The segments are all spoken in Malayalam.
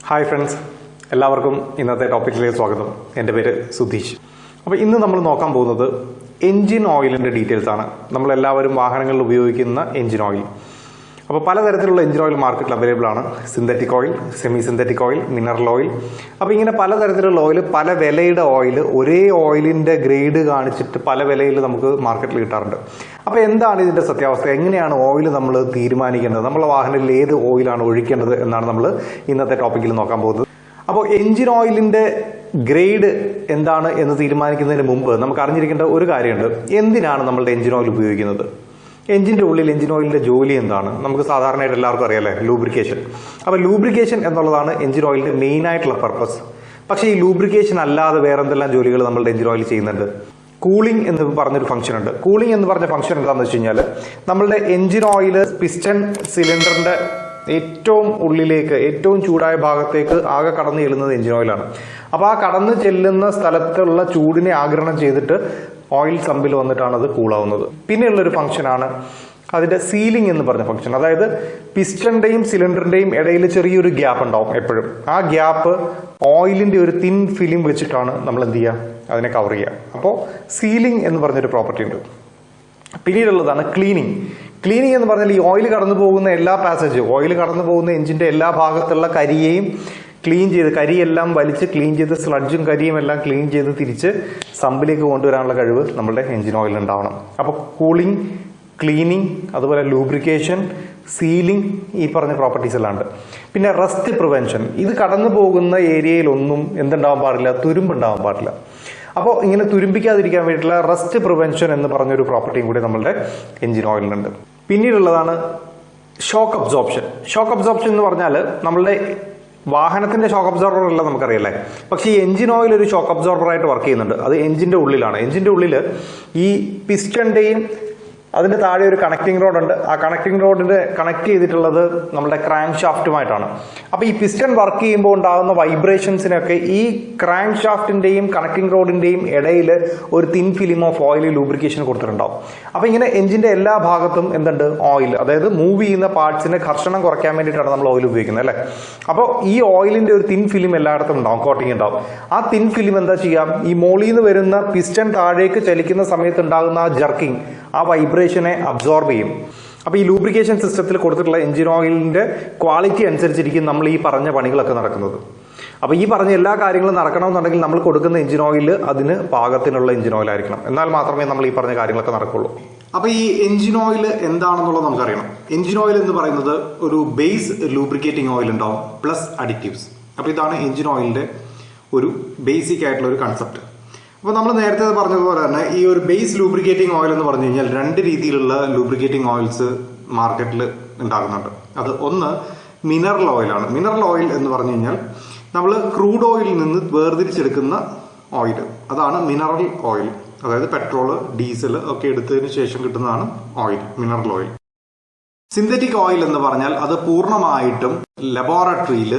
ഹായ് ഫ്രണ്ട്സ്, എല്ലാവർക്കും ഇന്നത്തെ ടോപ്പിക്കിലേക്ക് സ്വാഗതം. എൻ്റെ പേര് സുധീഷ്. അപ്പോൾ ഇന്ന് നമ്മൾ നോക്കാൻ പോകുന്നത് എൻജിൻ ഓയിലിൻ്റെ ഡീറ്റെയിൽസ് ആണ്. നമ്മളെല്ലാവരും വാഹനങ്ങളിൽ ഉപയോഗിക്കുന്ന എൻജിൻ ഓയിൽ. അപ്പോൾ പലതരത്തിലുള്ള എൻജിൻ ഓയിൽ മാർക്കറ്റിൽ അവൈലബിൾ ആണ്. Synthetic oil, semi synthetic oil, mineral oil. അപ്പോൾ ഇങ്ങനെ പലതരത്തിലുള്ള ഓയിൽ, പല വിലയുടെ ഓയിൽ, ഒരേ ഓയിലിൻ്റെ ഗ്രേഡ് കാണിച്ചിട്ട് പല വിലയിൽ നമുക്ക് മാർക്കറ്റിൽ കിട്ടാറുണ്ട്. അപ്പോൾ എന്താണ് ഇതിൻ്റെ സത്യാവസ്ഥ? എങ്ങനെയാണ് ഓയിൽ നമ്മൾ തീരുമാനിക്കേണ്ടത്? നമ്മളെ വാഹനത്തിൽ ഏത് ഓയിലാണ് ഒഴിക്കേണ്ടത് എന്നാണ് നമ്മൾ ഇന്നത്തെ ടോപ്പിക്കിൽ നോക്കാൻ പോകുന്നത്. അപ്പോൾ എൻജിൻ ഓയിലിൻ്റെ ഗ്രേഡ് എന്താണ് എന്ന് തീരുമാനിക്കുന്നതിന് മുമ്പ് നമുക്ക് അറിഞ്ഞിരിക്കേണ്ട ഒരു കാര്യമുണ്ട്. എന്തിനാണ് നമ്മളുടെ എൻജിൻ ഓയിൽ ഉപയോഗിക്കുന്നത്? എൻജിൻ്റെ ഉള്ളിൽ എൻജിൻ ഓയിലിൻ്റെ ജോലി എന്താണ്? നമുക്ക് സാധാരണയായിട്ട് എല്ലാവർക്കും അറിയാമല്ലേ, ലൂബ്രിക്കേഷൻ. അപ്പോൾ ലൂബ്രിക്കേഷൻ എന്നുള്ളതാണ് എൻജിൻ ഓയിലിൻ്റെ മെയിൻ ആയിട്ടുള്ള പർപ്പസ്. പക്ഷേ ഈ ലൂബ്രിക്കേഷൻ അല്ലാതെ വേറെ എന്തെല്ലാം ജോലികൾ നമ്മളുടെ എൻജിൻ ഓയിൽ ചെയ്യുന്നുണ്ട്? കൂളിംഗ് എന്ന് പറഞ്ഞൊരു ഫംഗ്ഷൻ ഉണ്ട്. കൂളിംഗ് എന്ന് പറഞ്ഞ ഫംഗ്ഷൻ എന്താണെന്ന് വെച്ച് കഴിഞ്ഞാൽ, നമ്മളുടെ എൻജിൻ ഓയിൽ പിസ്റ്റൺ സിലിണ്ടറിൻ്റെ ഏറ്റവും ഉള്ളിലേക്ക്, ഏറ്റവും ചൂടായ ഭാഗത്തേക്ക് ആകെ കടന്നു ചെല്ലുന്നത് എൻജിൻ ഓയിലാണ്. അപ്പോൾ ആ കടന്നു ചെല്ലുന്ന സ്ഥലത്തുള്ള ചൂടിനെ ആഗിരണം ചെയ്തിട്ട് ഓയിൽ സമ്പിൽ വന്നിട്ടാണ് അത് കൂളാവുന്നത്. പിന്നെയുള്ളൊരു ഫംഗ്ഷനാണ് അതിൻ്റെ സീലിംഗ് എന്ന് പറഞ്ഞ ഫംഗ്ഷൻ. അതായത് പിസ്റ്റണിൻ്റെയും സിലിണ്ടറിൻ്റെയും ഇടയിൽ ചെറിയൊരു ഗ്യാപ്പ് ഉണ്ടാവും എപ്പോഴും. ആ ഗ്യാപ്പ് ഓയിലിൻ്റെ ഒരു തിൻ ഫിലിം വെച്ചിട്ടാണ് നമ്മൾ എന്ത് ചെയ്യുക, അതിനെ കവർ ചെയ്യുക. അപ്പോൾ സീലിംഗ് എന്ന് പറഞ്ഞൊരു പ്രോപ്പർട്ടി ഉണ്ട്. പിന്നീടുള്ളതാണ് ക്ലീനിങ്. ക്ലീനിങ് എന്ന് പറഞ്ഞാൽ ഈ ഓയിൽ കടന്നു പോകുന്ന എല്ലാ പാസേജും, ഓയിൽ കടന്നു പോകുന്ന എഞ്ചിൻ്റെ എല്ലാ ഭാഗത്തുള്ള കരിയെയും ക്ലീൻ ചെയ്ത്, കരിയെല്ലാം വലിച്ച് ക്ലീൻ ചെയ്ത്, സ്ലഡ്ജും കരിയും എല്ലാം ക്ലീൻ ചെയ്ത് തിരിച്ച് സമ്പിലേക്ക് കൊണ്ടുവരാനുള്ള കഴിവ് നമ്മുടെ എഞ്ചിൻ ഓയിലിൽ ഉണ്ടാവണം. അപ്പോൾ കൂളിംഗ്, ക്ലീനിങ്, അതുപോലെ ലൂബ്രിക്കേഷൻ, സീലിംഗ്, ഈ പറഞ്ഞ പ്രോപ്പർട്ടീസ് എല്ലാം ഉണ്ട്. പിന്നെ റസ്റ്റ് പ്രിവെൻഷൻ. ഇത് കടന്നു പോകുന്ന ഏരിയയിലൊന്നും എന്തുണ്ടാവാൻ പാടില്ല, തുരുമ്പുണ്ടാവാൻ പാടില്ല. അപ്പോൾ ഇങ്ങനെ തുരുമ്പിക്കാതിരിക്കാൻ വേണ്ടിയിട്ടുള്ള റസ്റ്റ് പ്രിവെൻഷൻ എന്ന് പറഞ്ഞൊരു പ്രോപ്പർട്ടിയും കൂടി നമ്മളുടെ എൻജിൻ ഓയിലിനുണ്ട്. പിന്നീടുള്ളതാണ് ഷോക്ക് അബ്സോർപ്ഷൻ. ഷോക്ക് അബ്സോർപ്ഷൻ എന്ന് പറഞ്ഞാൽ നമ്മളുടെ വാഹനത്തിന്റെ ഷോക്ക് അബ്സോർബർ അല്ല, നമുക്കറിയാലേ. പക്ഷേ ഈ എൻജിൻ ഓയിൽ ഒരു ഷോക്ക് അബ്സോർബർ ആയിട്ട് വർക്ക് ചെയ്യുന്നുണ്ട്. അത് എൻജിന്റെ ഉള്ളിലാണ്. എൻജിന്റെ ഉള്ളിൽ ഈ പിസ്റ്റണിന്റെയും അതിന്റെ താഴെ ഒരു കണക്ടിംഗ് റോഡ് ഉണ്ട്. ആ കണക്ടിംഗ് റോഡിന്റെ കണക്ട് ചെയ്തിട്ടുള്ളത് നമ്മുടെ ക്രാങ്ക് ഷാഫ്റ്റുമായിട്ടാണ്. അപ്പോൾ ഈ പിസ്റ്റൺ വർക്ക് ചെയ്യുമ്പോൾ ഉണ്ടാകുന്ന വൈബ്രേഷൻസിനൊക്കെ ഈ ക്രാങ്ക് ഷാഫ്റ്റിന്റെയും കണക്ടിംഗ് റോഡിന്റെയും ഇടയിൽ ഒരു thin film of oil lubrication കൊടുത്തിട്ടുണ്ടാവും. അപ്പോൾ ഇങ്ങനെ എൻജിന്റെ എല്ലാ ഭാഗത്തും എന്തുണ്ട്, ഓയിൽ. അതായത് മൂവ് ചെയ്യുന്ന പാർട്സിന് ഘർഷണം കുറയ്ക്കാൻ വേണ്ടിയിട്ടാണ് നമ്മൾ ഓയിൽ ഉപയോഗിക്കുന്നത്, അല്ലേ. അപ്പോൾ ഈ ഓയിലിന്റെ ഒരു തിൻ ഫിലിം എല്ലായിടത്തും ഉണ്ടാവും, കോട്ടിംഗ് ഉണ്ടാവും. ആ തിൻ ഫിലിം എന്താ ചെയ്യാം, ഈ മോളിൽ നിന്ന് വരുന്ന പിസ്റ്റൺ താഴേക്ക് ചലിക്കുന്ന സമയത്ത് ഉണ്ടാകുന്ന ആ ജർക്കിംഗ്, ആ വൈബ്രേഷനെ അബ്സോർബ് ചെയ്യും. അപ്പോൾ ഈ ലൂബ്രിക്കേഷൻ സിസ്റ്റത്തിൽ കൊടുത്തിട്ടുള്ള എൻജിൻ ഓയിലിന്റെ ക്വാളിറ്റി അനുസരിച്ചിരിക്കും നമ്മൾ ഈ പറഞ്ഞ പണികളൊക്കെ നടക്കുന്നത്. അപ്പോൾ ഈ പറഞ്ഞ എല്ലാ കാര്യങ്ങളും നടക്കണമെന്നുണ്ടെങ്കിൽ നമ്മൾ കൊടുക്കുന്ന എൻജിൻ ഓയിൽ അതിന് പാകത്തിനുള്ള എൻജിൻ ഓയിൽ ആയിരിക്കണം. എന്നാൽ മാത്രമേ നമ്മൾ ഈ പറഞ്ഞ കാര്യങ്ങളൊക്കെ നടക്കുള്ളൂ. അപ്പോൾ ഈ എൻജിൻ ഓയിൽ എന്താണെന്നുള്ളത് നമുക്കറിയണം. എൻജിൻ ഓയിൽ എന്ന് പറയുന്നത് ഒരു ബേസ് ലൂബ്രിക്കേറ്റിംഗ് ഓയിൽ ഉണ്ടാവും, പ്ലസ് അഡിറ്റീവ്സ്. അപ്പോൾ ഇതാണ് എൻജിൻ ഓയിലിന്റെ ഒരു ബേസിക് ആയിട്ടുള്ള ഒരു കൺസെപ്റ്റ്. അപ്പോൾ നമ്മൾ നേരത്തെ പറഞ്ഞതുപോലെ തന്നെ ഈ ഒരു ബേസ് ലൂബ്രിക്കേറ്റിംഗ് ഓയിൽ എന്ന് പറഞ്ഞു കഴിഞ്ഞാൽ രണ്ട് രീതിയിലുള്ള ലൂബ്രിക്കേറ്റിംഗ് ഓയിൽസ് മാർക്കറ്റിൽ ഉണ്ടാകുന്നുണ്ട്. അത് ഒന്ന് മിനറൽ ഓയിലാണ്. മിനറൽ ഓയിൽ എന്ന് പറഞ്ഞു കഴിഞ്ഞാൽ നമ്മൾ ക്രൂഡ് ഓയിലിൽ നിന്ന് വേർതിരിച്ചെടുക്കുന്ന ഓയിൽ, അതാണ് മിനറൽ ഓയിൽ. അതായത് പെട്രോള്, ഡീസൽ ഒക്കെ എടുത്തതിന് ശേഷം കിട്ടുന്നതാണ് oil, mineral oil. Synthetic oil എന്ന് പറഞ്ഞാൽ അത് പൂർണ്ണമായിട്ടും ലബോറട്ടറിയിൽ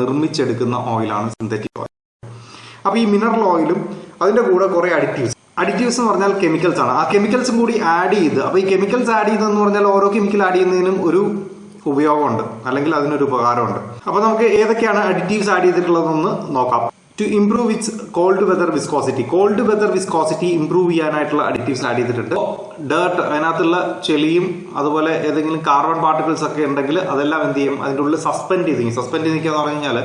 നിർമ്മിച്ചെടുക്കുന്ന ഓയിലാണ് സിന്തറ്റിക് ഓയിൽ. അപ്പൊ ഈ മിനറൽ ഓയിലും അതിന്റെ കൂടെ കുറെ അഡിറ്റീവ്സ് എന്ന് പറഞ്ഞാൽ കെമിക്കൽസ് ആണ്. ആ കെമിക്കൽസും കൂടി ആഡ് ചെയ്ത്, അപ്പൊ ഈ കെമിക്കൽസ് ആഡ് ചെയ്തെന്ന് പറഞ്ഞാൽ ഓരോ കെമിക്കൽ ആഡ് ചെയ്യുന്നതിനും ഒരു ഉപയോഗമുണ്ട്, അല്ലെങ്കിൽ അതിനൊരു ഉപകാരമുണ്ട്. അപ്പൊ നമുക്ക് ഏതൊക്കെയാണ് അഡിറ്റീവ്സ് ആഡ് ചെയ്തിട്ടുള്ളതെന്ന് നോക്കാം. To improve its cold weather viscosity. Cold weather viscosity improve ചെയ്യാനായിട്ടുള്ള അഡിറ്റീവ്സ് ആഡ് ചെയ്തിട്ടുണ്ട്. ഡേർട്ട്, അതിനകത്തുള്ള ചെളിയും അതുപോലെ ഏതെങ്കിലും കാർബൺ പാർട്ടിക്കിൾസ് ഒക്കെ ഉണ്ടെങ്കിൽ അതെല്ലാം എന്ത് ചെയ്യും, അതിൻ്റെ ഉള്ളിൽ സസ്പെൻഡ് ചെയ്ത് നിൽക്കുക എന്ന് പറഞ്ഞു കഴിഞ്ഞാൽ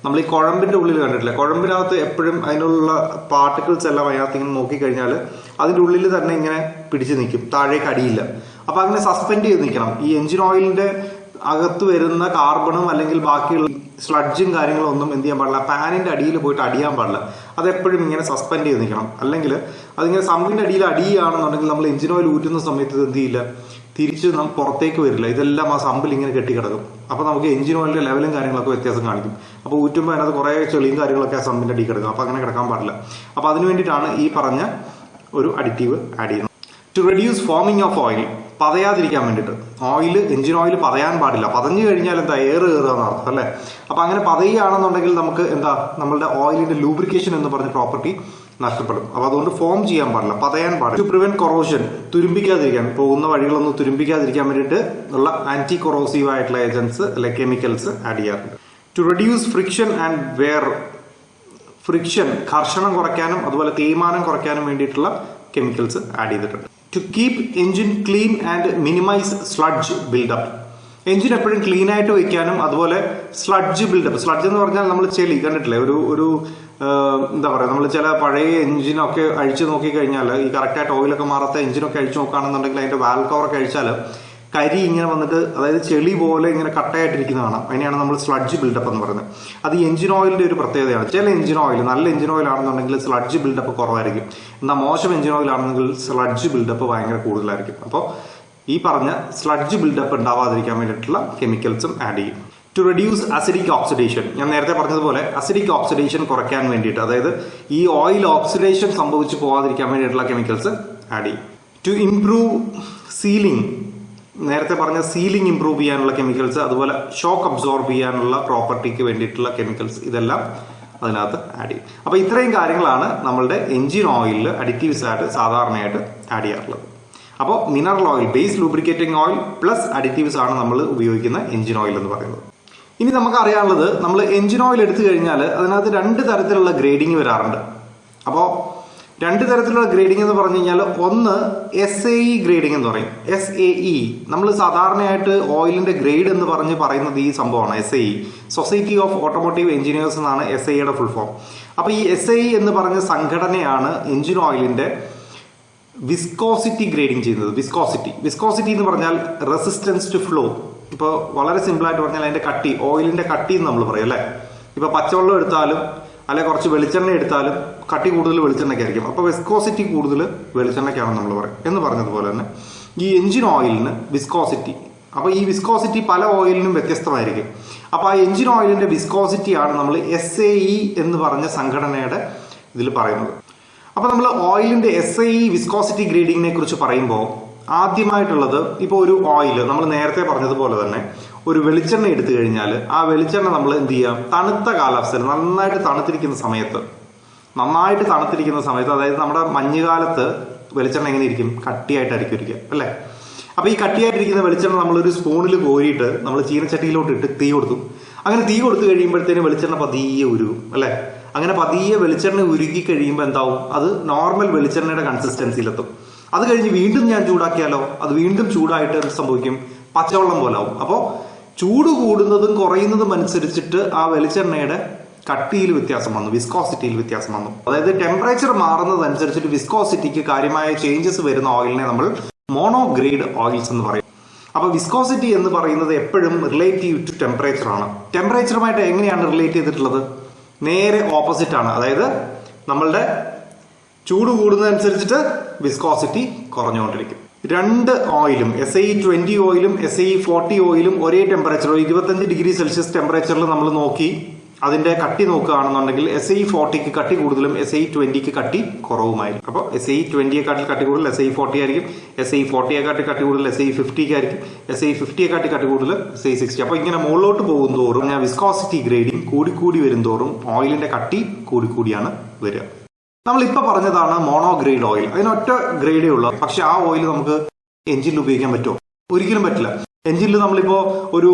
നമ്മൾ ഈ കുഴമ്പിന്റെ ഉള്ളിൽ കണ്ടിട്ടില്ല, കുഴമ്പിനകത്ത് എപ്പോഴും അതിനുള്ള പാർട്ടിക്കിൾസ് എല്ലാം അതിനകത്ത് ഇങ്ങനെ നോക്കിക്കഴിഞ്ഞാൽ അതിൻ്റെ ഉള്ളിൽ തന്നെ ഇങ്ങനെ പിടിച്ചു നിൽക്കും, താഴേക്ക് അടിയില്ല. അപ്പൊ അങ്ങനെ സസ്പെൻഡ് ചെയ്ത് നിൽക്കണം. ഈ എൻജിൻ ഓയിലിന്റെ അകത്ത് വരുന്ന കാർബണും അല്ലെങ്കിൽ ബാക്കിയുള്ള സ്ലഡ്ജും കാര്യങ്ങളും ഒന്നും എന്ത് ചെയ്യാൻ പാടില്ല, പാനിന്റെ അടിയിൽ പോയിട്ട് അടിയാൻ പാടില്ല. അതെപ്പോഴും ഇങ്ങനെ സസ്പെൻഡ് ചെയ്ത് നിൽക്കണം. അല്ലെങ്കിൽ അതിങ്ങനെ സമ്പിന്റെ അടിയിൽ അടിയുകയാണെന്നുണ്ടെങ്കിൽ നമ്മൾ എൻജിൻ ഓയിൽ ഊറ്റുന്ന സമയത്ത് ഇത് എന്ത് ചെയ്യില്ല, തിരിച്ച് നമുക്ക് പുറത്തേക്ക് വരില്ല. ഇതെല്ലാം ആ സമ്പിൽ ഇങ്ങനെ കെട്ടിക്കിടക്കും. അപ്പൊ നമുക്ക് എൻജിൻ ഓയിലിന്റെ ലെവലും കാര്യങ്ങളൊക്കെ വ്യത്യാസം കാണിക്കും. അപ്പോൾ ഊറ്റുമ്പോൾ അതിനകത്ത് കുറെ ചെളിയും കാര്യങ്ങളൊക്കെ ആ സമ്പിന്റെ അടി കിടക്കും. അപ്പൊ അങ്ങനെ കിടക്കാൻ പാടില്ല. അപ്പൊ അതിനു വേണ്ടിയിട്ടാണ് ഈ പറഞ്ഞ ഒരു അഡിറ്റീവ് ആഡ് ചെയ്യുന്നത്. To reduce foaming of oil, പതയാതിരിക്കാൻ വേണ്ടിയിട്ട്. എൻജിൻ ഓയിൽ പതയാൻ പാടില്ല. പതഞ്ഞു കഴിഞ്ഞാൽ എന്താ, എയർ കയറുക എന്നർത്ഥം, അല്ലേ. അപ്പൊ അങ്ങനെ പതയുകയാണെന്നുണ്ടെങ്കിൽ നമുക്ക് എന്താ, നമ്മളുടെ ഓയിലിന്റെ ലൂബ്രിക്കേഷൻ എന്ന് പറഞ്ഞ പ്രോപ്പർട്ടി നഷ്ടപ്പെടും. അപ്പൊ അതുകൊണ്ട് ഫോം ചെയ്യാൻ പാടില്ല, പതയാൻ പാടില്ല. ടു പ്രിവെന്റ് കൊറോഷൻ, തുരുമ്പിക്കാതിരിക്കാൻ, പോകുന്ന വഴികളൊന്നും തുരുമ്പിക്കാതിരിക്കാൻ വേണ്ടിയിട്ട് ഉള്ള ആന്റി കൊറോസീവ് ആയിട്ടുള്ള ഏജൻസ് അല്ലെ കെമിക്കൽസ് ആഡ് ചെയ്യാറുണ്ട്. To reduce friction and wear, friction ഘർഷണം കുറയ്ക്കാനും അതുപോലെ തേയ്മാനം കുറയ്ക്കാനും വേണ്ടിയിട്ടുള്ള കെമിക്കൽസ് ആഡ് ചെയ്തിട്ടുണ്ട്. To keep engine clean and minimise sludge buildup, engine എപ്പോഴും ക്ലീൻ ആയിട്ട് വെക്കാനും അതുപോലെ സ്ലഡ്ജ് ബിൽഡപ്പ്, സ്ലഡ്ജ് എന്ന് പറഞ്ഞാൽ നമ്മൾ ചെളി കണ്ടിട്ടില്ലേ, ഒരു എന്താ പറയുക, നമ്മൾ ചില പഴയ എഞ്ചിനൊക്കെ അഴിച്ചു നോക്കിക്കഴിഞ്ഞാൽ ഈ കറക്റ്റായിട്ട് ഓയിലൊക്കെ മാറാത്ത എഞ്ചിനൊക്കെ അഴിച്ചു നോക്കുകയാണെന്നുണ്ടെങ്കിൽ അതിന്റെ വാൽവ് കവറൊക്കെ അഴിച്ചാൽ കരി ഇങ്ങനെ വന്നിട്ട്, അതായത് ചെളി പോലെ ഇങ്ങനെ കട്ടയായിട്ടിരിക്കുന്ന കാണാം. അതിനെയാണ് നമ്മൾ സ്ലഡ്ജ് ബിൽഡപ്പ് എന്ന് പറയുന്നത്. അത് ഈ എഞ്ചിൻ ഓയിലിന്റെ ഒരു പ്രത്യേകതയാണ്. ചില എഞ്ചിൻ ഓയിൽ, നല്ല എഞ്ചിൻ ഓയിൽ ആണെന്നുണ്ടെങ്കിൽ സ്ലഡ്ജ് ബിൽഡപ്പ് കുറവായിരിക്കും, എന്നാൽ മോശം എഞ്ചിൻ ഓയിൽ ആണെന്നെങ്കിൽ സ്ലഡ്ജ് ബിൽഡപ്പ് ഭയങ്കര കൂടുതലായിരിക്കും. അപ്പോൾ ഈ പറഞ്ഞ സ്ലഡ്ജ് ബിൽഡപ്പ് ഉണ്ടാവാതിരിക്കാൻ വേണ്ടിയിട്ടുള്ള കെമിക്കൽസും ആഡ് ചെയ്യും. ടു റെഡ്യൂസ് അസിഡിക് ഓക്സിഡേഷൻ, ഞാൻ നേരത്തെ പറഞ്ഞതുപോലെ അസിഡിക് ഓക്സിഡേഷൻ കുറയ്ക്കാൻ വേണ്ടിയിട്ട്, അതായത് ഈ ഓയിൽ ഓക്സിഡേഷൻ സംഭവിച്ചു പോകാതിരിക്കാൻ വേണ്ടിയിട്ടുള്ള കെമിക്കൽസ് ആഡ് ചെയ്യും. ടു ഇംപ്രൂവ് സീലിംഗ്, നേരത്തെ പറഞ്ഞ സീലിംഗ് ഇംപ്രൂവ് ചെയ്യാനുള്ള കെമിക്കൽസ്, അതുപോലെ ഷോക്ക് അബ്സോർബ് ചെയ്യാനുള്ള പ്രോപ്പർട്ടിക്ക് വേണ്ടിയിട്ടുള്ള കെമിക്കൽസ്, ഇതെല്ലാം അതിനകത്ത് ആഡ് ചെയ്യും. അപ്പൊ ഇത്രയും കാര്യങ്ങളാണ് നമ്മളുടെ എഞ്ചിൻ ഓയിലിൽ അഡിറ്റീവ്സ് ആയിട്ട് സാധാരണയായിട്ട് ആഡ് ചെയ്യാറുള്ളത്. അപ്പോൾ mineral oil, base lubricating oil plus additives ആണ് നമ്മൾ ഉപയോഗിക്കുന്ന എഞ്ചിൻ ഓയിൽ എന്ന് പറയുന്നത്. ഇനി നമുക്ക് അറിയാനുള്ളത്, നമ്മൾ എഞ്ചിൻ ഓയിൽ എടുത്തു കഴിഞ്ഞാൽ അതിനകത്ത് 2 തരത്തിലുള്ള ഗ്രേഡിംഗ് വരാറുണ്ട്. അപ്പോൾ 2 തരത്തിലുള്ള ഗ്രേഡിംഗ് എന്ന് പറഞ്ഞു കഴിഞ്ഞാൽ, ഒന്ന് SAE ഗ്രേഡിംഗ് എന്ന് പറയും. SAE നമ്മൾ സാധാരണയായിട്ട് ഓയിലിന്റെ ഗ്രേഡ് എന്ന് പറയുന്നത് ഈ സംഭവമാണ്. SAE, society of automotive engineers എന്നാണ് SAEയുടെ ഫുൾ ഫോം. അപ്പൊ ഈ SAE എന്ന് പറഞ്ഞ സംഘടനയാണ് എഞ്ചിൻ ഓയിലിന്റെ വിസ്കോസിറ്റി ഗ്രേഡിംഗ് ചെയ്യുന്നത്. വിസ്കോസിറ്റി എന്ന് പറഞ്ഞാൽ റെസിസ്റ്റൻസ് ടു ഫ്ലോ. ഇപ്പോൾ വളരെ സിമ്പിൾ ആയിട്ട് പറഞ്ഞാൽ അതിന്റെ കട്ടി, ഓയിലിന്റെ കട്ടി എന്ന് നമ്മൾ പറയും അല്ലേ. ഇപ്പൊ പച്ചവെള്ളം എടുത്താലും അല്ലെ കുറച്ച് വെളിച്ചെണ്ണ എടുത്താലും കട്ടി കൂടുതൽ വെളിച്ചെണ്ണയ്ക്കായിരിക്കും. അപ്പൊ വിസ്കോസിറ്റി കൂടുതൽ വെളിച്ചെണ്ണയ്ക്കാണെന്ന് നമ്മൾ പറയും. എന്ന് പറഞ്ഞതുപോലെ തന്നെ ഈ എഞ്ചിൻ ഓയിലിന് വിസ്കോസിറ്റി, അപ്പൊ ഈ വിസ്കോസിറ്റി പല ഓയിലിനും വ്യത്യസ്തമായിരിക്കും. അപ്പൊ ആ എഞ്ചിൻ ഓയിലിന്റെ വിസ്കോസിറ്റി ആണ് നമ്മൾ SAE എന്ന് പറഞ്ഞ സംഘടനയുടെ ഇതിൽ പറയുന്നത്. അപ്പൊ നമ്മൾ ഓയിലിന്റെ SAE വിസ്കോസിറ്റി ഗ്രേഡിങ്ങിനെ കുറിച്ച് പറയുമ്പോൾ ആദ്യമായിട്ടുള്ളത്, ഇപ്പോൾ ഒരു ഓയിൽ നമ്മൾ നേരത്തെ പറഞ്ഞതുപോലെ തന്നെ ഒരു വെളിച്ചെണ്ണ എടുത്തു കഴിഞ്ഞാൽ ആ വെളിച്ചെണ്ണ നമ്മൾ എന്ത് ചെയ്യാം, തണുത്ത കാലാവസ്ഥയിൽ നന്നായിട്ട് തണുത്തിരിക്കുന്ന സമയത്ത്, അതായത് നമ്മുടെ മഞ്ഞുകാലത്ത് വെളിച്ചെണ്ണ എങ്ങനെ ഇരിക്കും, കട്ടിയായിട്ടായിരിക്കും ഇരിക്കുക അല്ലെ. അപ്പൊ ഈ കട്ടിയായിട്ടിരിക്കുന്ന വെളിച്ചെണ്ണ നമ്മളൊരു സ്പൂണിൽ കോരിയിട്ട് നമ്മൾ ചീനച്ചട്ടിയിലോട്ട് ഇട്ട് തീ കൊടുത്തു. അങ്ങനെ തീ കൊടുത്തു കഴിയുമ്പോഴത്തേന് വെളിച്ചെണ്ണ പതിയെ ഉരുകും അല്ലെ. അങ്ങനെ പതിയെ വെളിച്ചെണ്ണ ഉരുകി കഴിയുമ്പോൾ എന്താവും, അത് നോർമൽ വെളിച്ചെണ്ണയുടെ കൺസിസ്റ്റൻസിയിലെത്തും. അത് കഴിഞ്ഞ് വീണ്ടും ഞാൻ ചൂടാക്കിയാലോ, അത് വീണ്ടും ചൂടായിട്ട് എന്ത് സംഭവിക്കും, പച്ചവെള്ളം പോലെ ആവും. അപ്പോൾ ചൂട് കൂടുന്നതും കുറയുന്നതും അനുസരിച്ചിട്ട് ആ വെളിച്ചെണ്ണയുടെ കട്ടിയിൽ വ്യത്യാസം വന്നു, വിസ്കോസിറ്റിയിൽ വ്യത്യാസം വന്നു. അതായത് ടെമ്പറേച്ചർ മാറുന്നതനുസരിച്ചിട്ട് വിസ്കോസിറ്റിക്ക് കാര്യമായ ചേഞ്ചസ് വരുന്ന ഓയിലിനെ നമ്മൾ മോണോഗ്രേഡ് ഓയിൽസ് എന്ന് പറയും. അപ്പൊ വിസ്കോസിറ്റി എന്ന് പറയുന്നത് എപ്പോഴും റിലേറ്റീവ് ടു ടെമ്പറേച്ചർ ആണ്. ടെമ്പറേച്ചറുമായിട്ട് എങ്ങനെയാണ് റിലേറ്റ് ചെയ്തിട്ടുള്ളത്, നേരെ ഓപ്പോസിറ്റ് ആണ്. അതായത് നമ്മളുടെ ചൂട് കൂടുന്നതനുസരിച്ചിട്ട് വിസ്കോസിറ്റി കുറഞ്ഞുകൊണ്ടിരിക്കും. 2 ഓയിലും SAE20 ഓയിലും SAE40 ഓയിലും ഒരേ ടെമ്പറേച്ചർ 25 ഡിഗ്രി സെൽഷ്യസ് ടെമ്പറേച്ചറിൽ നമ്മൾ നോക്കി അതിന്റെ കട്ടി നോക്കുകയാണെന്നുണ്ടെങ്കിൽ SAE40ക്ക് കട്ടി കൂടുതലും SAE20ക്ക് കട്ടി കുറവുമായിരിക്കും. അപ്പോൾ SAE20യെക്കാട്ടിൽ കട്ടി കൂടുതൽ SAE40 ആയിരിക്കും, SAE40യെക്കാട്ടിൽ കട്ടി കൂടുതൽ SAE50 ആയിരിക്കും, SAE50യെക്കാട്ടിൽ കട്ടി കൂടുതൽ SAE60. അപ്പൊ ഇങ്ങനെ മുകളിലോട്ട് പോകും തോറും വിസ്കോസിറ്റി ഗ്രേഡിംഗ് കൂടിക്കൂടി വരും തോറും ഓയിലിന്റെ കട്ടി കൂടിക്കൂടിയാണ് വരിക. നമ്മളിപ്പോ പറഞ്ഞതാണ് മോണോഗ്രേഡ് ഓയിൽ. അതിനൊറ്റ ഗ്രേഡേ ഉള്ളൂ. പക്ഷെ ആ ഓയിൽ നമുക്ക് എഞ്ചിനിൽ ഉപയോഗിക്കാൻ പറ്റുമോ? ഒരിക്കലും പറ്റില്ല. എഞ്ചിനിൽ നമ്മളിപ്പോ ഒരു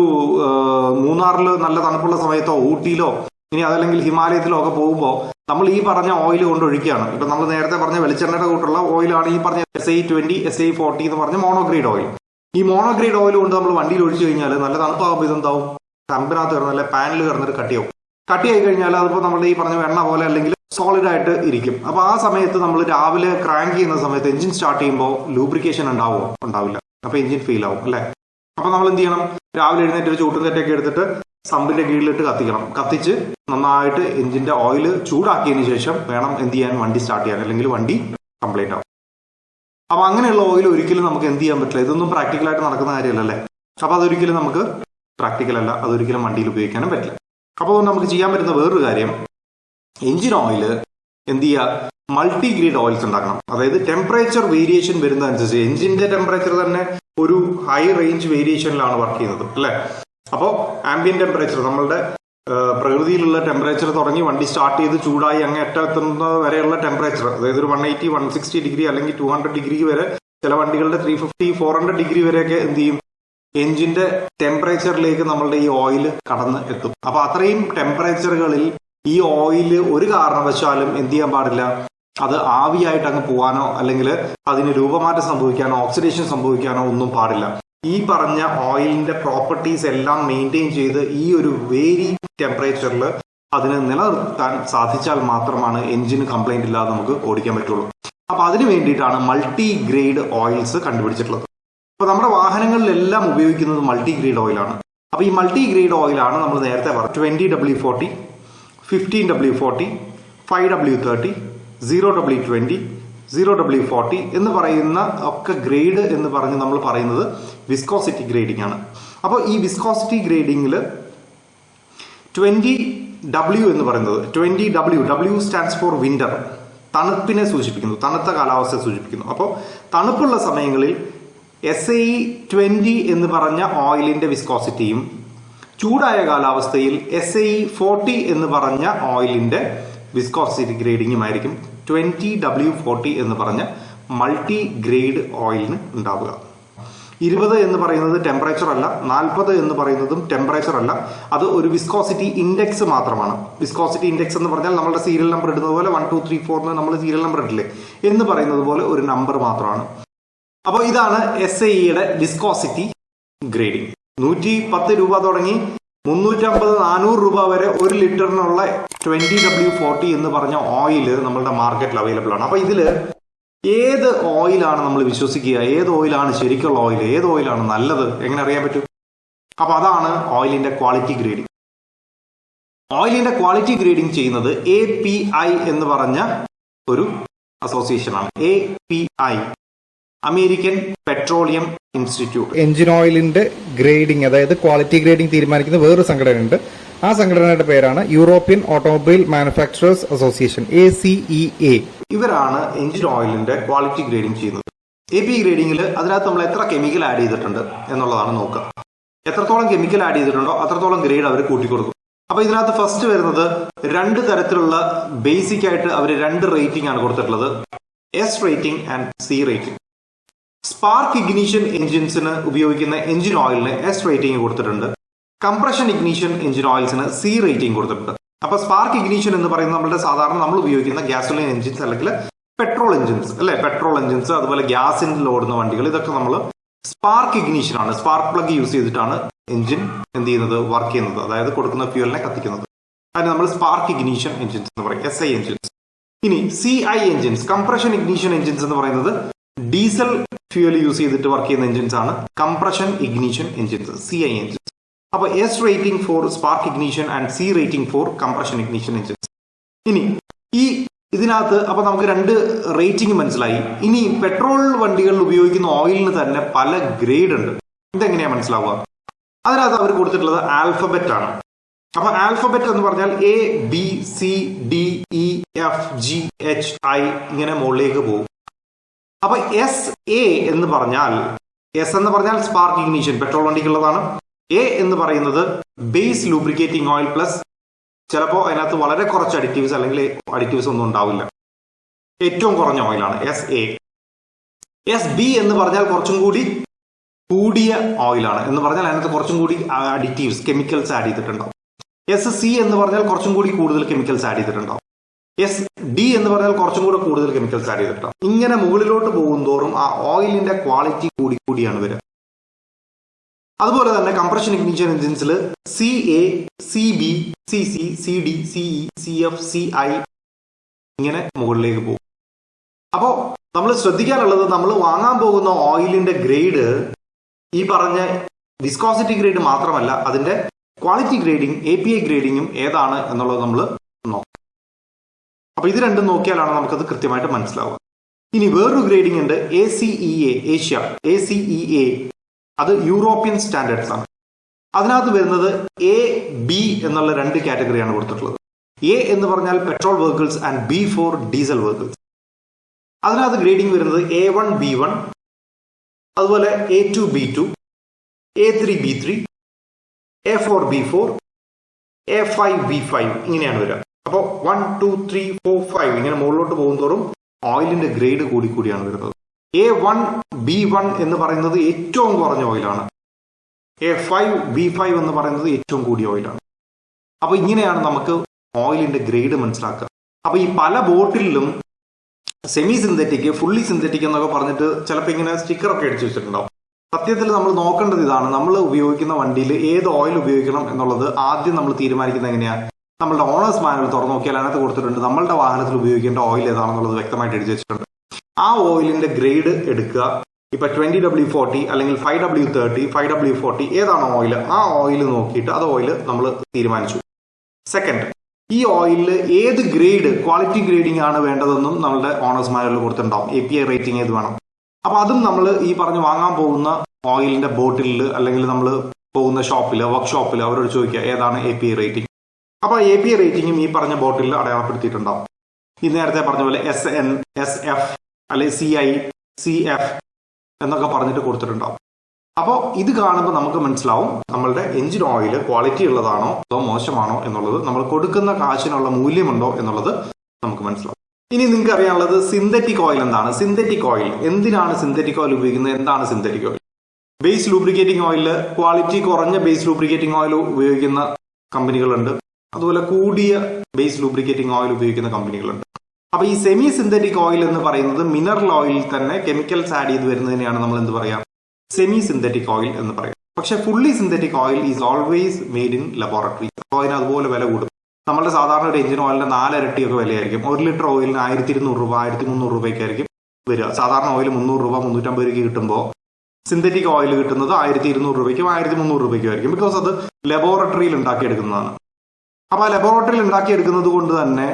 മൂന്നാറിൽ നല്ല തണുപ്പുള്ള സമയത്തോ ഊട്ടിയിലോ ഇനി അതല്ലെങ്കിൽ ഹിമാലയത്തിലോ ഒക്കെ പോകുമ്പോൾ നമ്മൾ ഈ പറഞ്ഞ ഓയിൽ കൊണ്ടൊഴിക്കുകയാണ്. ഇപ്പൊ നമ്മൾ നേരത്തെ പറഞ്ഞ വെളിച്ചെണ്ണയുടെ കൂട്ടുള്ള ഓയിലാണ് ഈ പറഞ്ഞ SAE20 SAE40 എന്ന് പറഞ്ഞ മോണോഗ്രേഡ് ഓയിൽ. ഈ മോണോഗ്രേഡ് ഓയിൽ കൊണ്ട് നമ്മൾ വണ്ടിയിൽ ഒഴിച്ചു കഴിഞ്ഞാൽ നല്ല തണുപ്പാകുമ്പോൾ ഇതെന്താവും, തമ്പിനകത്ത് കിടന്ന് അല്ലെ പാനിൽ കിടന്നിട്ട് കട്ടിയായി കഴിഞ്ഞാൽ അതിപ്പോ നമ്മുടെ ഈ പറഞ്ഞ എണ്ണ പോലെ അല്ലെങ്കിൽ സോളിഡ് ആയിട്ട് ഇരിക്കും. അപ്പൊ ആ സമയത്ത് നമ്മൾ രാവിലെ ക്രാങ്ക് ചെയ്യുന്ന സമയത്ത് എഞ്ചിൻ സ്റ്റാർട്ട് ചെയ്യുമ്പോൾ ലൂബ്രിക്കേഷൻ ഉണ്ടാവുമോ? ഉണ്ടാവില്ല. അപ്പൊ എഞ്ചിൻ ഫെയിൽ ആവും അല്ലെ. അപ്പൊ നമ്മൾ എന്ത് ചെയ്യണം, രാവിലെ എഴുന്നേറ്റ് ഒരു ചൂട്ടും തെറ്റൊക്കെ എടുത്തിട്ട് സമ്പിന്റെ കീഴിലിട്ട് കത്തിക്കണം. കത്തിച്ച് നന്നായിട്ട് എഞ്ചിന്റെ ഓയിൽ ചൂടാക്കിയതിന് ശേഷം വേണം എന്ത് ചെയ്യാൻ, വണ്ടി സ്റ്റാർട്ട് ചെയ്യാൻ, അല്ലെങ്കിൽ വണ്ടി കംപ്ലൈന്റ് ആവും. അപ്പൊ അങ്ങനെയുള്ള ഓയിൽ ഒരിക്കലും നമുക്ക് എന്ത് ചെയ്യാൻ പറ്റില്ല. ഇതൊന്നും പ്രാക്ടിക്കലായിട്ട് നടക്കുന്ന കാര്യമല്ലല്ലേ. അപ്പൊ അതൊരിക്കലും നമുക്ക് പ്രാക്ടിക്കൽ അല്ല, അതൊരിക്കലും വണ്ടിയിൽ ഉപയോഗിക്കാനും പറ്റില്ല. അപ്പോൾ നമുക്ക് ചെയ്യാൻ പറ്റുന്ന വേറൊരു കാര്യം, എഞ്ചിൻ ഓയിൽ എന്ത് ചെയ്യുക, മൾട്ടിഗ്രേഡ് ഓയിൽസ് ഉണ്ടാക്കണം. അതായത് ടെമ്പറേച്ചർ വേരിയേഷൻ വരുന്നതനുസരിച്ച് എഞ്ചിന്റെ ടെമ്പറേച്ചർ തന്നെ ഒരു ഹൈ റേഞ്ച് വേരിയേഷനിലാണ് വർക്ക് ചെയ്യുന്നത് അല്ലെ. അപ്പോൾ ആംബിയൻ ടെമ്പറേച്ചർ, നമ്മളുടെ പ്രകൃതിയിലുള്ള ടെമ്പറേച്ചർ തുടങ്ങി വണ്ടി സ്റ്റാർട്ട് ചെയ്ത് ചൂടായി അങ്ങ് എത്തുന്ന വരെയുള്ള ടെമ്പറേച്ചർ, അതായത് ഒരു 180 160 ഡിഗ്രി അല്ലെങ്കിൽ 200 ഡിഗ്രി വരെ, ചില വണ്ടികളുടെ 350 400 ഡിഗ്രി വരെയൊക്കെ എന്ത് ചെയ്യും, എഞ്ചിന്റെ ടെമ്പറേച്ചറിലേക്ക് നമ്മളുടെ ഈ ഓയിൽ കടന്ന് എത്തും. അപ്പൊ അത്രയും ടെമ്പറേച്ചറുകളിൽ ഈ ഓയിൽ ഒരു കാരണവശാലും എന്ത് ചെയ്യാൻ പാടില്ല, അത് ആവിയായിട്ട് അങ്ങ് പോവാനോ അല്ലെങ്കിൽ അതിന് രൂപമാറ്റം സംഭവിക്കാനോ ഓക്സിഡേഷൻ സംഭവിക്കാനോ ഒന്നും പാടില്ല. ഈ പറഞ്ഞ ഓയിലിന്റെ പ്രോപ്പർട്ടീസ് എല്ലാം മെയിൻറ്റെയിൻ ചെയ്ത് ഈ ഒരു വേരി ടെമ്പറേച്ചറിൽ അതിന് നിലനിർത്താൻ സാധിച്ചാൽ മാത്രമാണ് എഞ്ചിന് കംപ്ലൈന്റ് ഇല്ലാതെ നമുക്ക് ഓടിക്കാൻ പറ്റുള്ളൂ. അപ്പൊ അതിന് വേണ്ടിയിട്ടാണ് മൾട്ടി ഗ്രേഡ് ഓയിൽസ് കണ്ടുപിടിച്ചിട്ടുള്ളത്. അപ്പൊ നമ്മുടെ വാഹനങ്ങളിലെല്ലാം ഉപയോഗിക്കുന്നത് മൾട്ടി ഗ്രേഡ് ഓയിലാണ്. അപ്പൊ ഈ മൾട്ടി ഗ്രേഡ് ഓയിലാണ് നമ്മൾ നേരത്തെ പറഞ്ഞു 20W40, 15W40, 5W30, 0W20, 0W40 എന്ന് പറയുന്ന ഒക്കെ ഗ്രേഡ് എന്ന് പറഞ്ഞ് നമ്മൾ പറയുന്നത് വിസ്കോസിറ്റി ഗ്രേഡിംഗ് ആണ്. അപ്പോൾ ഈ വിസ്കോസിറ്റി ഗ്രേഡിംഗിൽ 20W എന്ന് പറയുന്നത് 20W സ്റ്റാൻഡ്സ് ഫോർ വിന്റർ, തണുപ്പിനെ സൂചിപ്പിക്കുന്നു, തണുത്ത കാലാവസ്ഥയെ സൂചിപ്പിക്കുന്നു. അപ്പോൾ തണുപ്പുള്ള സമയങ്ങളിൽ SAE20 എന്ന് പറഞ്ഞ ഓയിലിന്റെ വിസ്കോസിറ്റിയും ചൂടായ കാലാവസ്ഥയിൽ SAE40 എന്ന് പറഞ്ഞ ഓയിലിന്റെ വിസ്കോസിറ്റി ഗ്രേഡിംഗുമായിരിക്കും 20W40 എന്ന് പറഞ്ഞ മൾട്ടി ഗ്രേഡ് ഓയിലിന് ഉണ്ടാവുക. 20 എന്ന് പറയുന്നത് ടെമ്പറേച്ചർ അല്ല, 40 എന്ന് പറയുന്നതും ടെമ്പറേച്ചർ അല്ല, അത് ഒരു വിസ്കോസിറ്റി ഇൻഡെക്സ് മാത്രമാണ്. വിസ്കോസിറ്റി ഇൻഡെക്സ് എന്ന് പറഞ്ഞാൽ നമ്മുടെ സീരിയൽ നമ്പർ ഇടുന്നത് പോലെ 1 2 3 4 നമ്മൾ സീരിയൽ നമ്പർ ഇട്ടില്ലേ എന്ന് പറയുന്നത് പോലെ ഒരു നമ്പർ മാത്രമാണ്. അപ്പോൾ ഇതാണ് SAEയുടെ വിസ്കോസിറ്റി ഗ്രേഡിംഗ്. 110 രൂപ തുടങ്ങി 350 400 രൂപ വരെ 1 ലിറ്ററിനുള്ള 20W40 എന്ന് പറഞ്ഞ ഓയിൽ നമ്മളുടെ മാർക്കറ്റിൽ അവൈലബിൾ ആണ്. അപ്പൊ ഇതില് ഏത് ഓയിലാണ് നമ്മൾ വിശ്വസിക്കുക, ഏത് ഓയിലാണ് ശരിക്കുള്ള ഓയിൽ, ഏത് ഓയിലാണ് നല്ലത്, എങ്ങനെ അറിയാൻ പറ്റും? അപ്പൊ അതാണ് ഓയിലിന്റെ ക്വാളിറ്റി ഗ്രേഡിംഗ്. ഓയിലിന്റെ ക്വാളിറ്റി ഗ്രേഡിംഗ് ചെയ്യുന്നത് API എന്ന് പറഞ്ഞ ഒരു അസോസിയേഷൻ ആണ്. API, American Petroleum Institute. Engine ഓയിലിന്റെ ഗ്രേഡിംഗ്, അതായത് ക്വാളിറ്റി ഗ്രേഡിംഗ് തീരുമാനിക്കുന്ന വേറൊരു സംഘടനയുണ്ട്. ആ സംഘടനയുടെ പേരാണ് European Automobile Manufacturers Association, ACEA. ഇവരാണ് എഞ്ചിൻ ഓയിലിന്റെ ക്വാളിറ്റി ഗ്രേഡിംഗ് ചെയ്യുന്നത്. API ഗ്രേഡിംഗിൽ അതിനകത്ത് നമ്മൾ എത്ര കെമിക്കൽ ആഡ് ചെയ്തിട്ടുണ്ട് എന്നുള്ളതാണ് നോക്കുക. എത്രത്തോളം കെമിക്കൽ ആഡ് ചെയ്തിട്ടുണ്ടോ അത്രത്തോളം ഗ്രേഡ് അവർ കൂട്ടിക്കൊടുക്കും. അപ്പൊ ഇതിനകത്ത് ഫസ്റ്റ് വരുന്നത് 2 തരത്തിലുള്ള ബേസിക് ആയിട്ട് അവർ 2 റേറ്റിംഗ് ആണ് കൊടുത്തിട്ടുള്ളത്, S rating and C rating. Spark ignition എഞ്ചിൻസിന് ഉപയോഗിക്കുന്ന എഞ്ചിൻ ഓയിലിന് S റേറ്റിംഗ് കൊടുത്തിട്ടുണ്ട്. കംപ്രഷൻ ഇഗ്നീഷൻ എഞ്ചിൻ ഓയിൽസിന് C റേറ്റിംഗ് കൊടുത്തിട്ടുണ്ട്. അപ്പൊ സ്പാർക്ക് ഇഗ്നീഷൻ എന്ന് പറയുന്നത് നമ്മുടെ സാധാരണ നമ്മൾ ഉപയോഗിക്കുന്ന ഗ്യാസോലിൻ എഞ്ചിൻസ് അല്ലെങ്കിൽ പെട്രോൾ എഞ്ചിൻസ് അല്ലെ, പെട്രോൾ എഞ്ചിൻസ്, അതുപോലെ ഗ്യാസിൽ ഓടുന്ന വണ്ടികൾ, ഇതൊക്കെ നമ്മൾ സ്പാർക്ക് ഇഗ്നീഷൻ ആണ്. സ്പാർക്ക് പ്ലഗ് യൂസ് ചെയ്തിട്ടാണ് എഞ്ചിൻ എന്ത് ചെയ്യുന്നത്, വർക്ക് ചെയ്യുന്നത്, അതായത് കൊടുക്കുന്ന ഫ്യൂവലിനെ കത്തിക്കുന്നത്. അതിന് നമ്മൾ സ്പാർക്ക് ഇഗ്നീഷൻ എഞ്ചിൻസ് എന്ന് പറയും, SI എഞ്ചിൻസ്. ഇനി CI engines, compression ignition engines എന്ന് പറയുന്നത് ഡീസൽ ഫ്യൂവൽ യൂസ് ചെയ്തിട്ട് വർക്ക് ചെയ്യുന്ന എഞ്ചിൻസ് ആണ് compression ignition engines, CI engines. അപ്പൊ S rating for spark ignition and C rating for compression ignition engines. ഇനി ഇതിനകത്ത് അപ്പൊ നമുക്ക് 2 റേറ്റിംഗ് മനസ്സിലായി. ഇനി പെട്രോൾ വണ്ടികളിൽ ഉപയോഗിക്കുന്ന ഓയിലിന് തന്നെ പല ഗ്രേഡ് ഉണ്ട്. ഇതെങ്ങനെയാ മനസ്സിലാവുക? അതിനകത്ത് അവർ കൊടുത്തിട്ടുള്ളത് ആൽഫബറ്റ് ആണ്. അപ്പൊ ആൽഫബറ്റ് എന്ന് പറഞ്ഞാൽ ABCDEFGHI ഇങ്ങനെ മുകളിലേക്ക് പോകും. അപ്പൊ SA എന്ന് പറഞ്ഞാൽ, S എന്ന് പറഞ്ഞാൽ സ്പാർക്ക് ഇഗ്നീഷൻ, പെട്രോൾ വണ്ടിക്കുള്ളതാണ്. A എന്ന് പറയുന്നത് ബേസ് ലൂബ്രിക്കേറ്റിംഗ് ഓയിൽ പ്ലസ് ചിലപ്പോൾ അതിനകത്ത് വളരെ കുറച്ച് അഡിറ്റീവ്സ് അല്ലെങ്കിൽ അഡിറ്റീവ്സ് ഒന്നും ഉണ്ടാവില്ല, ഏറ്റവും കുറഞ്ഞ ഓയിലാണ് SA. SB എന്ന് പറഞ്ഞാൽ കുറച്ചും കൂടി കൂടിയ ഓയിലാണ്, എന്ന് പറഞ്ഞാൽ അതിനകത്ത് കുറച്ചും കൂടി അഡിറ്റീവ്സ്, കെമിക്കൽസ് ആഡ് ചെയ്തിട്ടുണ്ടാവും. SC എന്ന് പറഞ്ഞാൽ കുറച്ചും കൂടി കൂടുതൽ കെമിക്കൽസ് ആഡ് ചെയ്തിട്ടുണ്ടാവും. SD എന്ന് പറഞ്ഞാൽ കുറച്ചും കൂടെ കൂടുതൽ കെമിക്കൽസ് ആഡ് ചെയ്തിട്ടുണ്ടാവും. ഇങ്ങനെ മുകളിലോട്ട് പോകുന്തോറും ആ ഓയിലിന്റെ ക്വാളിറ്റി കൂടിയാണ് വരിക. അതുപോലെ തന്നെ കംപ്രഷൻ ഇഗ്നിഷൻ എഞ്ചിൻസിൽ CA, CB, CC, CD, CE, CF, CI ഇങ്ങനെ മുകളിലേക്ക് പോകും. അപ്പോൾ നമ്മൾ ശ്രദ്ധിക്കാനുള്ളത്, നമ്മൾ വാങ്ങാൻ പോകുന്ന ഓയിലിന്റെ ഗ്രേഡ് ഈ പറഞ്ഞ വിസ്കോസിറ്റി ഗ്രേഡ് മാത്രമല്ല, അതിന്റെ ക്വാളിറ്റി ഗ്രേഡിംഗ്, API ഗ്രേഡിംഗും ഏതാണ് എന്നുള്ളത് നമ്മൾ നോക്കാം. അപ്പൊ ഇത് രണ്ടും നോക്കിയാലാണ് നമുക്കത് കൃത്യമായിട്ട് മനസ്സിലാവുക. ഇനി വേറൊരു ഗ്രേഡിംഗ് ഉണ്ട്, ACEA, ഏഷ്യ, ACEA, അത് യൂറോപ്യൻ സ്റ്റാൻഡേർഡ്സ് ആണ്. അതിനകത്ത് വരുന്നത് A, B എന്നുള്ള 2 കാറ്റഗറിയാണ് കൊടുത്തിട്ടുള്ളത്. A എന്ന് പറഞ്ഞാൽ petrol vehicles and B for diesel vehicles. അതിനകത്ത് ഗ്രേഡിംഗ് വരുന്നത് A1, B1, അതുപോലെ A2, B2, A3, B3, A4, B4, A5, B5 ഇങ്ങനെയാണ് വരിക. അപ്പോൾ 1 2 3 4 5 ഇങ്ങനെ മുകളിലോട്ട് പോകുന്തോറും ഓയിലിന്റെ ഗ്രേഡ് കൂടിയാണ് വരുന്നത്. A1, B1 എന്ന് പറയുന്നത് ഏറ്റവും കുറഞ്ഞ ഓയിലാണ്. A5B5 എന്ന് പറയുന്നത് ഏറ്റവും കൂടിയ ഓയിലാണ്. അപ്പൊ ഇങ്ങനെയാണ് നമുക്ക് ഓയിലിന്റെ ഗ്രേഡ് മനസ്സിലാക്കുക. അപ്പൊ ഈ പല ബോട്ടിലും സെമി സിന്തറ്റിക്, ഫുള്ളി സിന്തറ്റിക് എന്നൊക്കെ പറഞ്ഞിട്ട് ചിലപ്പോൾ ഇങ്ങനെ സ്റ്റിക്കറൊക്കെ അടിച്ചു വെച്ചിട്ടുണ്ടാവും. സത്യത്തിൽ നമ്മൾ നോക്കേണ്ടത് ഇതാണ്, നമ്മൾ ഉപയോഗിക്കുന്ന വണ്ടിയിൽ ഏത് ഓയിൽ ഉപയോഗിക്കണം എന്നുള്ളത് ആദ്യം നമ്മൾ തീരുമാനിക്കുന്നത് എങ്ങനെയാണ്? നമ്മളുടെ ഓണേഴ്സ് മാനുവൽ തുറന്നു നോക്കിയാൽ അതിനകത്ത് കൊടുത്തിട്ടുണ്ട് നമ്മളുടെ വാഹനത്തിൽ ഉപയോഗിക്കേണ്ട ഓയിൽ ഏതാണെന്നുള്ളത് വ്യക്തമായിട്ട് എഴുതി വെച്ചിട്ടുണ്ട്. ആ ഓയിലിന്റെ ഗ്രേഡ് എടുക്കുക. ഇപ്പൊ 20W40 അല്ലെങ്കിൽ 5W30, 5W40 ഏതാണോ ഓയിൽ, ആ ഓയിൽ നോക്കിയിട്ട് അത് ഓയിൽ നമ്മൾ തീരുമാനിച്ചു. സെക്കൻഡ്, ഈ ഓയിലിൽ ഏത് ഗ്രേഡ്, ക്വാളിറ്റി ഗ്രേഡിംഗ് ആണ് വേണ്ടതെന്നും നമ്മളുടെ ഓണേഴ്സ് മാനുവലിൽ കൊടുത്തിട്ടുണ്ടാവും. API റേറ്റിംഗ് ഏത് വേണം. അപ്പൊ അതും നമ്മൾ ഈ പറഞ്ഞ് വാങ്ങാൻ പോകുന്ന ഓയിലിന്റെ ബോട്ടിലിൽ അല്ലെങ്കിൽ നമ്മൾ പോകുന്ന ഷോപ്പിൽ, വർക്ക്ഷോപ്പിൽ അവരോട് ചോദിക്കുക ഏതാണ് API റേറ്റിംഗ്. അപ്പൊ API റേറ്റിംഗും ഈ പറഞ്ഞ ബോട്ടിലിൽ അടയാളപ്പെടുത്തിയിട്ടുണ്ടാവും. ഈ നേരത്തെ പറഞ്ഞ പോലെ SN, SF അല്ലെങ്കിൽ CI, CF എന്നൊക്കെ പറഞ്ഞിട്ട് കൊടുത്തിട്ടുണ്ടാവും. അപ്പോൾ ഇത് കാണുമ്പോൾ നമുക്ക് മനസ്സിലാവും നമ്മളുടെ എഞ്ചിൻ ഓയിൽ ക്വാളിറ്റി ഉള്ളതാണോ അതോ മോശമാണോ എന്നുള്ളത്, നമ്മൾ കൊടുക്കുന്ന കാശിനുള്ള മൂല്യമുണ്ടോ എന്നുള്ളത് നമുക്ക് മനസ്സിലാവും. ഇനി നിങ്ങൾക്ക് അറിയാനുള്ളത് സിന്തറ്റിക് ഓയിൽ എന്താണ്. സിന്തറ്റിക് ഓയിൽ എന്തിനാണ് സിന്തറ്റിക് ഓയിൽ ഉപയോഗിക്കുന്നത്? എന്താണ് സിന്തറ്റിക് ഓയിൽ? ബേസ് ലൂബ്രിക്കേറ്റിംഗ് ഓയിലിൽ ക്വാളിറ്റി കുറഞ്ഞ ബേസ് ലൂബ്രിക്കേറ്റിംഗ് ഓയിൽ ഉപയോഗിക്കുന്ന കമ്പനികളുണ്ട്, അതുപോലെ കൂടിയ ബേസ് ലൂബ്രിക്കേറ്റിംഗ് ഓയിൽ ഉപയോഗിക്കുന്ന കമ്പനികളുണ്ട്. അപ്പൊ ഈ സെമി സിന്തറ്റിക് ഓയിൽ എന്ന് പറയുന്നത് മിനറൽ ഓയിലിൽ തന്നെ കെമിക്കൽസ് ആഡ് ചെയ്ത് വരുന്നതിനെയാണ് നമ്മൾ എന്ത് പറയാം? സെമി സിന്തറ്റിക് ഓയിൽ എന്ന് പറയാം. പക്ഷെ fully synthetic oil is always made in laboratory. അപ്പോൾ അതിന് അതുപോലെ വില കൂടും. നമ്മുടെ സാധാരണ ഒരു എഞ്ചിൻ ഓയിലിന്റെ 4 ഇരട്ടിയൊക്കെ വിലയായിരിക്കും. 1 ലിറ്റർ ഓയിലിന് 1200 രൂപ, 1300 രൂപയ്ക്കായിരിക്കും വരിക. സാധാരണ ഓയിൽ 300 രൂപ, 350 രൂപയ്ക്ക് കിട്ടുമ്പോൾ സിന്തറ്റിക് ഓയിൽ കിട്ടുന്നത് 1200 രൂപയ്ക്കും 1300 രൂപയ്ക്കും ആയിരിക്കും. ബിക്കോസ് അത് ലബോറട്ടറിയിൽ ഉണ്ടാക്കിയെടുക്കുന്നതാണ്. അപ്പൊ ആ ലബോറട്ടറിയിൽ ഉണ്ടാക്കിയെടുക്കുന്നത് കൊണ്ട് തന്നെ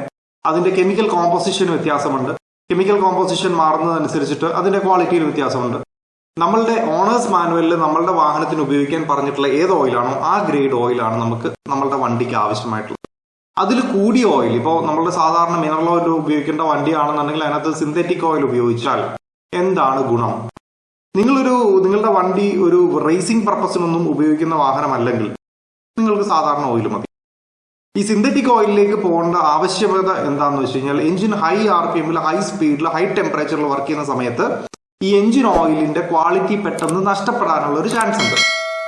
അതിന്റെ കെമിക്കൽ കോമ്പോസിഷന് വ്യത്യാസമുണ്ട്. കെമിക്കൽ കോമ്പോസിഷൻ മാറുന്നതനുസരിച്ചിട്ട് അതിന്റെ ക്വാളിറ്റിയിൽ വ്യത്യാസമുണ്ട്. നമ്മളുടെ ഓണേഴ്സ് മാനുവലിൽ നമ്മളുടെ വാഹനത്തിന് ഉപയോഗിക്കാൻ പറഞ്ഞിട്ടുള്ള ഏത് ഓയിലാണോ ആ ഗ്രേഡ് ഓയിലാണ് നമുക്ക് നമ്മളുടെ വണ്ടിക്ക് ആവശ്യമായിട്ടുള്ളത്. അതിൽ കൂടിയ ഓയിൽ, ഇപ്പോൾ നമ്മളുടെ സാധാരണ മിനറൽ ഓയിൽ ഉപയോഗിക്കേണ്ട വണ്ടിയാണെന്നുണ്ടെങ്കിൽ അതിനകത്ത് സിന്തറ്റിക് ഓയിൽ ഉപയോഗിച്ചാൽ എന്താണ് ഗുണം? നിങ്ങളുടെ വണ്ടി ഒരു റേസിംഗ് പർപ്പസിനൊന്നും ഉപയോഗിക്കുന്ന വാഹനമല്ലെങ്കിൽ നിങ്ങൾക്ക് സാധാരണ ഓയിൽ മതി. ഈ സിന്തറ്റിക് ഓയിലിലേക്ക് പോകേണ്ട ആവശ്യകത എന്താണെന്ന് വെച്ച് കഴിഞ്ഞാൽ എഞ്ചിൻ ഹൈ RPM, ഹൈ സ്പീഡിൽ, ഹൈ ടെമ്പറേച്ചറിൽ വർക്ക് ചെയ്യുന്ന സമയത്ത് ഈ എഞ്ചിൻ ഓയിലിന്റെ ക്വാളിറ്റി പെട്ടെന്ന് നഷ്ടപ്പെടാനുള്ള ഒരു ചാൻസ് ഉണ്ട്.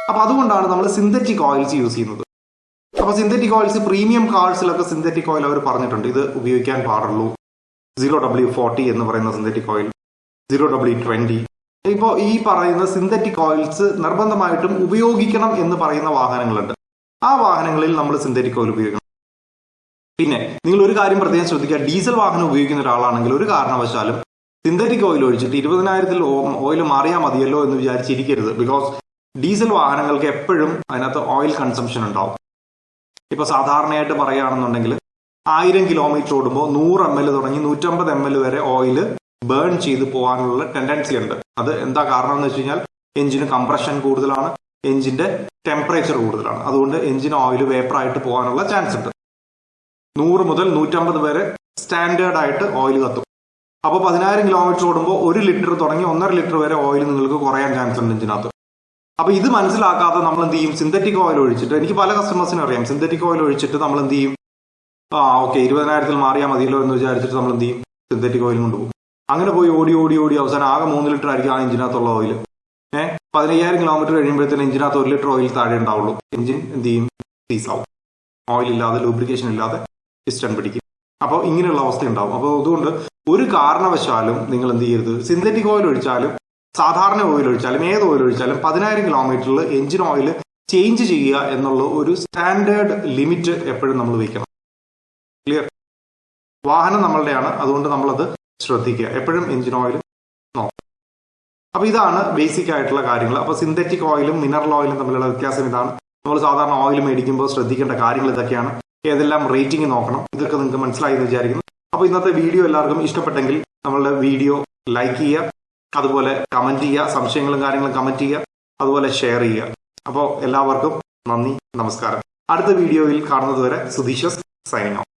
അപ്പൊ അതുകൊണ്ടാണ് നമ്മൾ സിന്തറ്റിക് ഓയിൽസ് യൂസ് ചെയ്യുന്നത്. അപ്പൊ സിന്തറ്റിക് ഓയിൽസ് പ്രീമിയം കാർസിലൊക്കെ സിന്തറ്റിക് ഓയിൽ അവർ പറഞ്ഞിട്ടുണ്ട് ഇത് ഉപയോഗിക്കാൻ പാടുള്ളൂ. 0W40 എന്ന് പറയുന്ന സിന്തറ്റിക് ഓയിൽ, 0W20. ഇപ്പോൾ ഈ പറയുന്ന സിന്തറ്റിക് ഓയിൽസ് നിർബന്ധമായിട്ടും ഉപയോഗിക്കണം എന്ന് പറയുന്ന വാഹനങ്ങളുണ്ട്. ആ വാഹനങ്ങളിൽ നമ്മൾ സിന്തറ്റിക് ഓയിൽ ഉപയോഗിക്കണം. പിന്നെ നിങ്ങൾ ഒരു കാര്യം പ്രത്യേകം ശ്രദ്ധിക്കുക, ഡീസൽ വാഹനം ഉപയോഗിക്കുന്ന ഒരാളാണെങ്കിൽ ഒരു കാരണവശാലും സിന്തറ്റിക് ഓയിൽ ഒഴിച്ചിട്ട് 20,000-ൽ ഓയിൽ മാറിയാൽ മതിയല്ലോ എന്ന് വിചാരിച്ചിരിക്കരുത്. ബിക്കോസ് ഡീസൽ വാഹനങ്ങൾക്ക് എപ്പോഴും അതിനകത്ത് ഓയിൽ കൺസംഷൻ ഉണ്ടാവും. ഇപ്പൊ സാധാരണയായിട്ട് പറയുകയാണെന്നുണ്ടെങ്കിൽ 1000 കിലോമീറ്റർ ഓടുമ്പോൾ 100 ml തുടങ്ങി 150 ml വരെ ഓയിൽ ബേൺ ചെയ്ത് പോകാനുള്ള ടെൻഡൻസി ഉണ്ട്. അത് എന്താ കാരണം എന്ന് വെച്ച് കഴിഞ്ഞാൽ എഞ്ചിന് കംപ്രഷൻ കൂടുതലാണ്, എഞ്ചിന്റെ ടെമ്പറേച്ചർ കൂടുതലാണ്. അതുകൊണ്ട് എഞ്ചിൻ ഓയിൽ വേപ്പറായിട്ട് പോകാനുള്ള ചാൻസ് ഉണ്ട്. 100 മുതൽ 150 വരെ സ്റ്റാൻഡേർഡ് ആയിട്ട് ഓയിൽ കത്തും. അപ്പോൾ 10,000 കിലോമീറ്റർ ഓടുമ്പോൾ 1 ലിറ്റർ തുടങ്ങി 1.5 ലിറ്റർ വരെ ഓയിൽ നിങ്ങൾക്ക് കുറയാൻ ചാൻസ് ഉണ്ട് എഞ്ചിനകത്ത്. അപ്പൊ ഇത് മനസ്സിലാക്കാതെ നമ്മൾ എന്ത് ചെയ്യും? സിന്തറ്റിക് ഓയിൽ ഒഴിച്ചിട്ട്, എനിക്ക് പല കസ്റ്റമേഴ്സിനും അറിയാം, സിന്തറ്റിക് ഓയിൽ ഒഴിച്ചിട്ട് നമ്മൾ എന്ത് ചെയ്യും? ഓക്കെ 20,000-ൽ മാറിയാൽ മതിയല്ലോ എന്ന് വിചാരിച്ചിട്ട് നമ്മൾ എന്ത് ചെയ്യും? സിന്തറ്റിക് ഓയിൽ കൊണ്ടുപോകും. അങ്ങനെ പോയി ഓടി അവസാനം ആകെ 3 ലിറ്റർ ആയിരിക്കും ആ എഞ്ചിനകത്തുള്ള ഓയിൽ. 15,000 കിലോമീറ്റർ കഴിയുമ്പോഴത്തേന് എഞ്ചിനകത്ത് 1 ലിറ്റർ ഓയിൽ താഴെ ഉണ്ടാവുള്ളൂ. എഞ്ചിൻ എന്ത് ചെയ്യും? സീസ് ആവും. ഓയിൽ ഇല്ലാതെ, ലൂബ്രിക്കേഷൻ ഇല്ലാതെ പിസ്റ്റൺ പിടിക്കും. അപ്പോൾ ഇങ്ങനെയുള്ള അവസ്ഥ ഉണ്ടാവും. അപ്പോൾ അതുകൊണ്ട് ഒരു കാരണവശാലും നിങ്ങൾ എന്ത് ചെയ്യരുത്? സിന്തറ്റിക് ഓയിൽ ഒഴിച്ചാലും സാധാരണ ഓയിൽ ഒഴിച്ചാലും ഏത് ഓയിൽ ഒഴിച്ചാലും 10,000 കിലോമീറ്ററിൽ എഞ്ചിൻ ഓയിൽ ചേഞ്ച് ചെയ്യുക എന്നുള്ള ഒരു സ്റ്റാൻഡേർഡ് ലിമിറ്റ് എപ്പോഴും നമ്മൾ വയ്ക്കണം. ക്ലിയർ? വാഹനം നമ്മളുടെയാണ്, അതുകൊണ്ട് നമ്മളത് ശ്രദ്ധിക്കുക. എപ്പോഴും എഞ്ചിൻ ഓയിൽ നോക്കാം. അപ്പൊ ഇതാണ് ബേസിക് ആയിട്ടുള്ള കാര്യങ്ങൾ. അപ്പൊ സിന്തറ്റിക് ഓയിലും മിനറൽ ഓയിലും തമ്മിലുള്ള വ്യത്യാസം ഇതാണ്. നമ്മൾ സാധാരണ ഓയിൽ മേടിക്കുമ്പോൾ ശ്രദ്ധിക്കേണ്ട കാര്യങ്ങൾ ഇതൊക്കെയാണ്. ഏതെല്ലാം റേറ്റിംഗ് നോക്കണം, ഇതൊക്കെ നിങ്ങൾക്ക് മനസ്സിലായി എന്ന് വിചാരിക്കുന്നു. അപ്പൊ ഇന്നത്തെ വീഡിയോ എല്ലാവർക്കും ഇഷ്ടപ്പെട്ടെങ്കിൽ നമ്മളുടെ വീഡിയോ ലൈക്ക് ചെയ്യുക, അതുപോലെ കമന്റ് ചെയ്യുക, സംശയങ്ങളും കാര്യങ്ങളും കമന്റ് ചെയ്യുക, അതുപോലെ ഷെയർ ചെയ്യുക. അപ്പോൾ എല്ലാവർക്കും നന്ദി, നമസ്കാരം. അടുത്ത വീഡിയോയിൽ കാണുന്നത് വരെ സുധീഷ് സൈനിങ് ഓഫ്.